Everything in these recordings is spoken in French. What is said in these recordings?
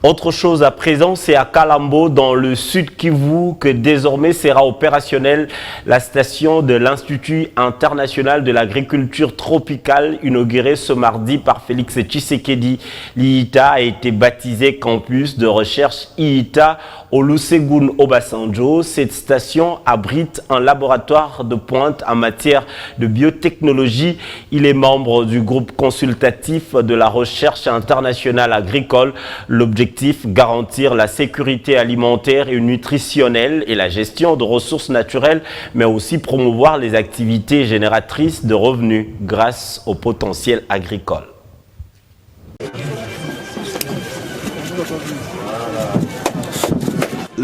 Autre chose à présent, c'est à Kalambo, dans le sud Kivu, que désormais sera opérationnelle la station de l'Institut international de l'agriculture tropicale, inaugurée ce mardi par Félix Tshisekedi. L'IITA a été baptisé Campus de recherche IITA Olusegun Obasanjo. Cette station abrite un laboratoire de pointe en matière de biotechnologie. Il est membre du groupe consultatif de la recherche internationale agricole. L'objectif, garantir la sécurité alimentaire et nutritionnelle et la gestion de ressources naturelles, mais aussi promouvoir les activités génératrices de revenus grâce au potentiel agricole.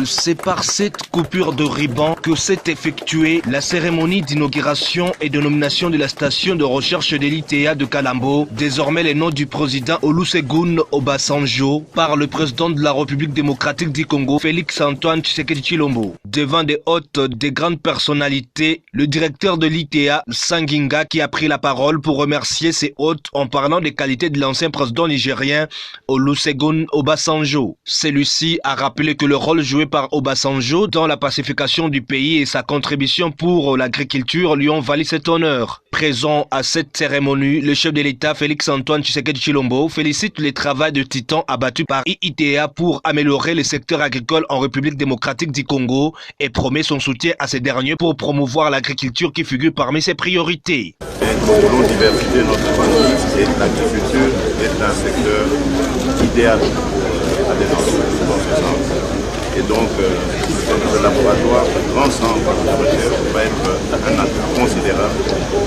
C'est par cette coupure de ruban que s'est effectuée la cérémonie d'inauguration et de nomination de la station de recherche de l'ITA de Kalambo, désormais le nom du président Olusegun Obasanjo, par le président de la République démocratique du Congo, Félix Antoine Tshisekedi Tshilombo. Devant des hôtes, des grandes personnalités, le directeur de l'ITA, Sanginga, qui a pris la parole pour remercier ses hôtes en parlant des qualités de l'ancien président nigérien Olusegun Obasanjo. Celui-ci a rappelé que le rôle joué par Obasanjo dans la pacification du pays et sa contribution pour l'agriculture lui ont valu cet honneur. Présent à cette cérémonie, le chef de l'État Félix Antoine Tshisekedi Tshilombo félicite le travail de titan abattu par IITA pour améliorer le secteur agricole en République démocratique du Congo et promet son soutien à ces derniers pour promouvoir l'agriculture qui figure parmi ses priorités. Nous voulons diversifier notre économie et l'agriculture est un secteur idéal à développer dans ce sens. Et donc, ce laboratoire, ce grand centre de recherche va être un atout considérable pour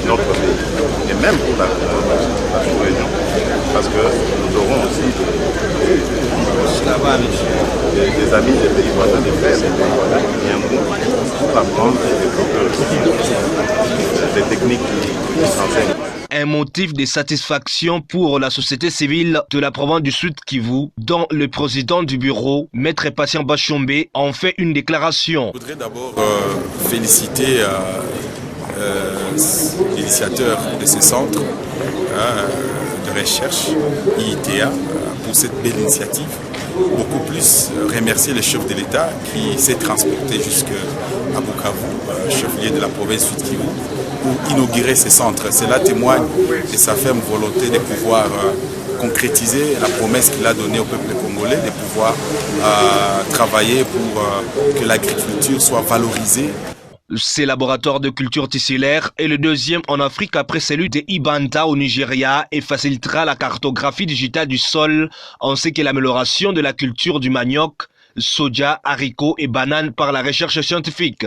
notre pays et même pour la sous-région, parce que nous aurons aussi des amis des pays voisins, des frères des pays voisins qui viendront pour apprendre et développer des techniques qui s'enseignent. Un motif de satisfaction pour la société civile de la province du Sud Kivu, dont le président du bureau, Maître Patient Bachombe, en fait une déclaration. Je voudrais d'abord féliciter l'initiateur de ce centre de recherche, IITA, pour cette belle initiative. Beaucoup plus remercier le chef de l'État qui s'est transporté jusqu'à Bukavu, chef-lieu de la province Sud Kivu, pour inaugurer ce centre. Cela témoigne de sa ferme volonté de pouvoir concrétiser la promesse qu'il a donnée au peuple congolais, de pouvoir travailler pour que l'agriculture soit valorisée. Ce laboratoire de culture tissulaire est le deuxième en Afrique après celui de Ibanta au Nigeria et facilitera la cartographie digitale du sol ainsi que l'amélioration de la culture du manioc, soja, haricots et bananes par la recherche scientifique.